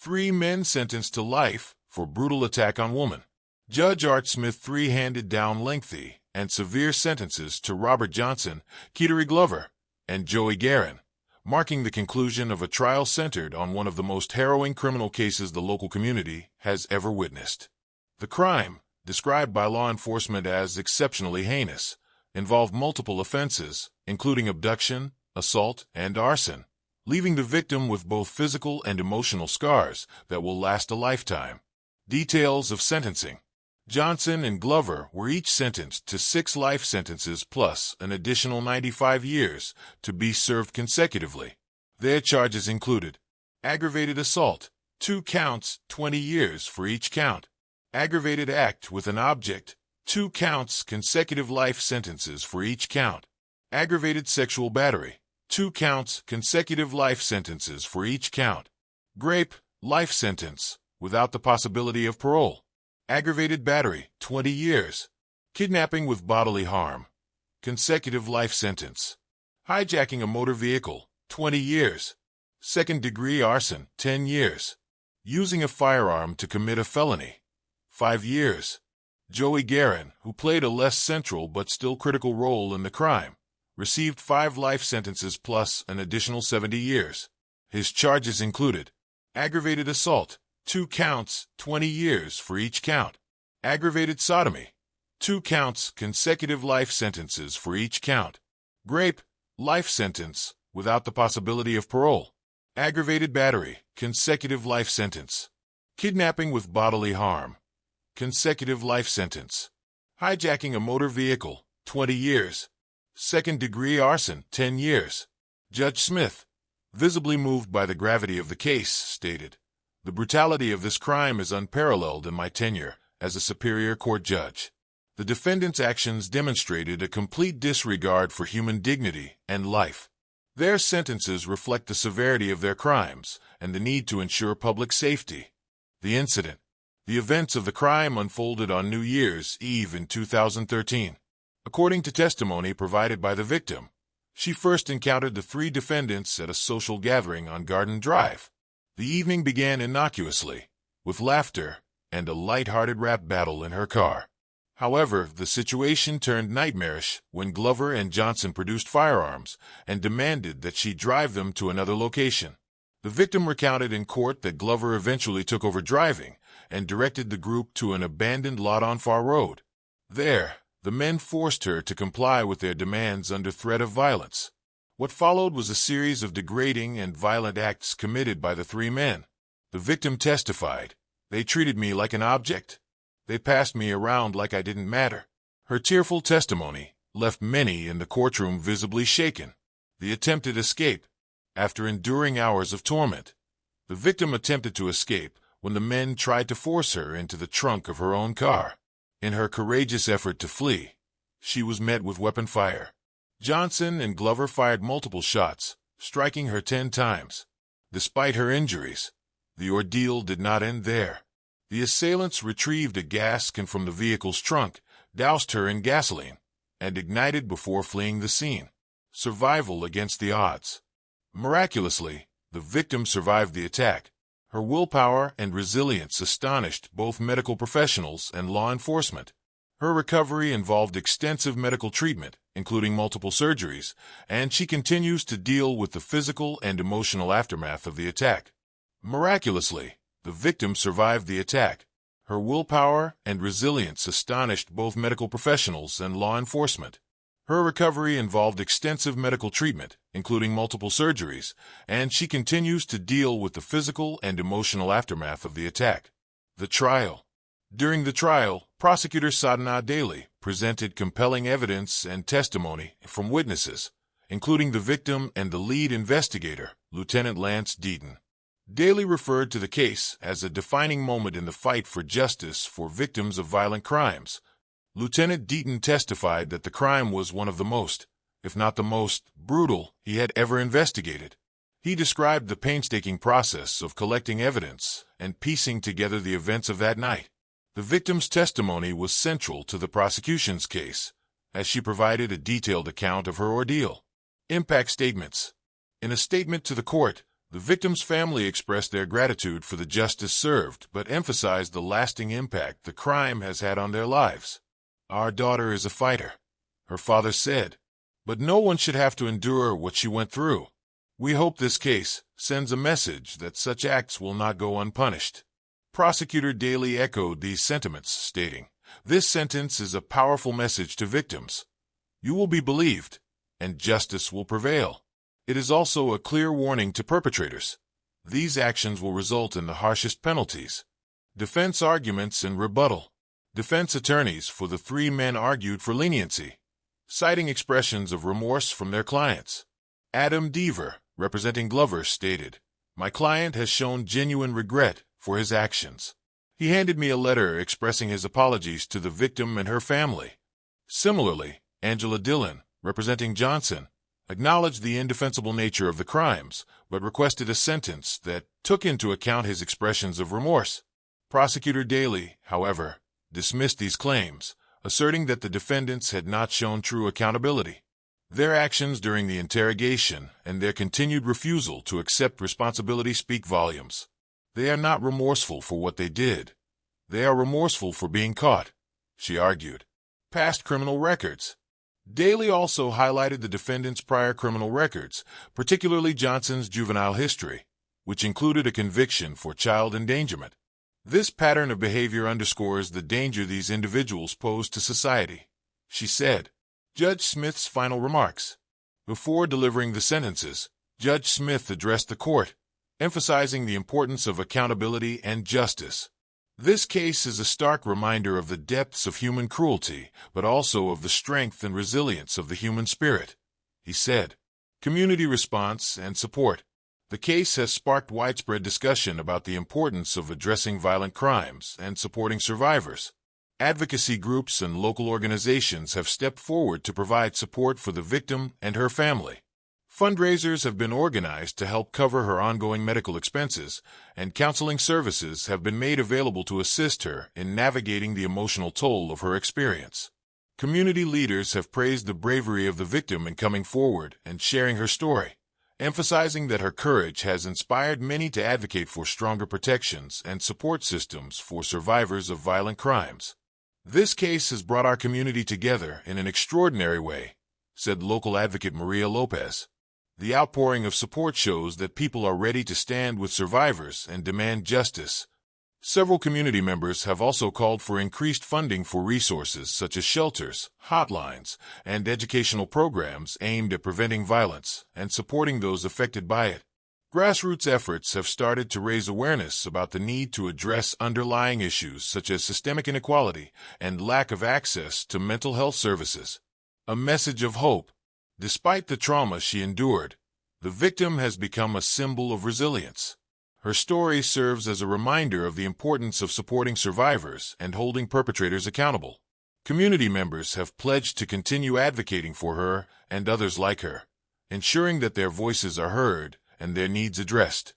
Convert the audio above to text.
3 men sentenced to life for brutal attack on woman. Judge Art Smith III handed down lengthy and severe sentences to Robert Johnson, Ketery Glover, and Joey Guerin, marking the conclusion of a trial centered on one of the most harrowing criminal cases the local community has ever witnessed. The crime, described by law enforcement as exceptionally heinous, involved multiple offenses, including abduction, assault, and arson, leaving the victim with both physical and emotional scars that will last a lifetime. Details of sentencing. Johnson and Glover were each sentenced to 6 life sentences plus an additional 95 years to be served consecutively. Their charges included aggravated assault, 2 counts, 20 years for each count; aggravated act with an object, 2 counts, consecutive life sentences for each count; aggravated sexual battery, 2 counts, consecutive life sentences for each count; rape, life sentence, without the possibility of parole; aggravated battery, 20 years; kidnapping with bodily harm, consecutive life sentence; hijacking a motor vehicle, 20 years; second-degree arson, 10 years; using a firearm to commit a felony, 5 years. Joey Guerin, who played a less central but still critical role in the crime, received 5 life sentences plus an additional 70 years. His charges included aggravated assault, 2 counts, 20 years for each count; aggravated sodomy, 2 counts, consecutive life sentences for each count; rape, life sentence, without the possibility of parole; aggravated battery, consecutive life sentence; kidnapping with bodily harm, consecutive life sentence; hijacking a motor vehicle, 20 years; second-degree arson, 10 years. Judge Smith, visibly moved by the gravity of the case, stated, "The brutality of this crime is unparalleled in my tenure as a Superior Court judge. The defendants' actions demonstrated a complete disregard for human dignity and life. Their sentences reflect the severity of their crimes and the need to ensure public safety." The events of the crime unfolded on New Year's Eve in 2013. According to testimony provided by the victim, she first encountered the 3 defendants at a social gathering on Garden Drive. The evening began innocuously, with laughter and a light-hearted rap battle in her car. However, the situation turned nightmarish when Glover and Johnson produced firearms and demanded that she drive them to another location. The victim recounted in court that Glover eventually took over driving and directed the group to an abandoned lot on Far Road. There, the men forced her to comply with their demands under threat of violence. What followed was a series of degrading and violent acts committed by the 3 men. The victim testified, "They treated me like an object. They passed me around like I didn't matter." Her tearful testimony left many in the courtroom visibly shaken. The attempted escape. After enduring hours of torment, the victim attempted to escape when the men tried to force her into the trunk of her own car. In her courageous effort to flee, she was met with weapon fire. Johnson and Glover fired multiple shots, striking her 10 times. Despite her injuries, the ordeal did not end there. The assailants retrieved a gas can from the vehicle's trunk, doused her in gasoline, and ignited before fleeing the scene. Survival against the odds. Miraculously, the victim survived the attack. Her willpower and resilience astonished both medical professionals and law enforcement. Her recovery involved extensive medical treatment, including multiple surgeries, and she continues to deal with the physical and emotional aftermath of the attack. Miraculously, the victim survived the attack. Her willpower and resilience astonished both medical professionals and law enforcement. Her recovery involved extensive medical treatment, including multiple surgeries, and she continues to deal with the physical and emotional aftermath of the attack. The trial. During the trial, Prosecutor Sadhana Daly presented compelling evidence and testimony from witnesses, including the victim and the lead investigator, Lieutenant Lance Deaton. Daly referred to the case as a defining moment in the fight for justice for victims of violent crimes. Lieutenant Deaton testified that the crime was one of the most, if not the most, brutal he had ever investigated. He described the painstaking process of collecting evidence and piecing together the events of that night. The victim's testimony was central to the prosecution's case, as she provided a detailed account of her ordeal. Impact statements. In a statement to the court, The victim's family expressed their gratitude for the justice served, but emphasized the lasting impact the crime has had on their lives. "Our daughter is a fighter," her father said, "but no one should have to endure what she went through. We hope this case sends a message that such acts will not go unpunished." Prosecutor Daley echoed these sentiments, stating, "This sentence is a powerful message to victims. You will be believed, and justice will prevail. It is also a clear warning to perpetrators. These actions will result in the harshest penalties." Defense arguments and rebuttal. Defense attorneys for the three men argued for leniency, citing expressions of remorse from their clients. Adam Deaver, representing Glover, stated, "My client has shown genuine regret for his actions. He handed me a letter expressing his apologies to the victim and her family." Similarly, Angela Dillon, representing Johnson, acknowledged the indefensible nature of the crimes, but requested a sentence that took into account his expressions of remorse. Prosecutor Daley, however, dismissed these claims, asserting that the defendants had not shown true accountability. Their actions during the interrogation and their continued refusal to accept responsibility speak volumes. They are not remorseful for what they did. They are remorseful for being caught, she argued. Past criminal records. Daley also highlighted the defendant's prior criminal records, particularly Johnson's juvenile history, which included a conviction for child endangerment. This pattern of behavior underscores the danger these individuals pose to society, she said. Judge Smith's final remarks. Before delivering the sentences, Judge Smith addressed the court, emphasizing the importance of accountability and justice. This case is a stark reminder of the depths of human cruelty, but also of the strength and resilience of the human spirit, he said. Community response and support. The case has sparked widespread discussion about the importance of addressing violent crimes and supporting survivors. Advocacy groups and local organizations have stepped forward to provide support for the victim and her family. Fundraisers have been organized to help cover her ongoing medical expenses, and counseling services have been made available to assist her in navigating the emotional toll of her experience. Community leaders have praised the bravery of the victim in coming forward and sharing her story, emphasizing that her courage has inspired many to advocate for stronger protections and support systems for survivors of violent crimes. "This case has brought our community together in an extraordinary way," said local advocate Maria Lopez. The outpouring of support shows that people are ready to stand with survivors and demand justice. Several community members have also called for increased funding for resources such as shelters, hotlines, and educational programs aimed at preventing violence and supporting those affected by it. Grassroots efforts have started to raise awareness about the need to address underlying issues such as systemic inequality and lack of access to mental health services. A message of hope. Despite the trauma she endured, the victim has become a symbol of resilience. Her story serves as a reminder of the importance of supporting survivors and holding perpetrators accountable. Community members have pledged to continue advocating for her and others like her, ensuring that their voices are heard and their needs addressed.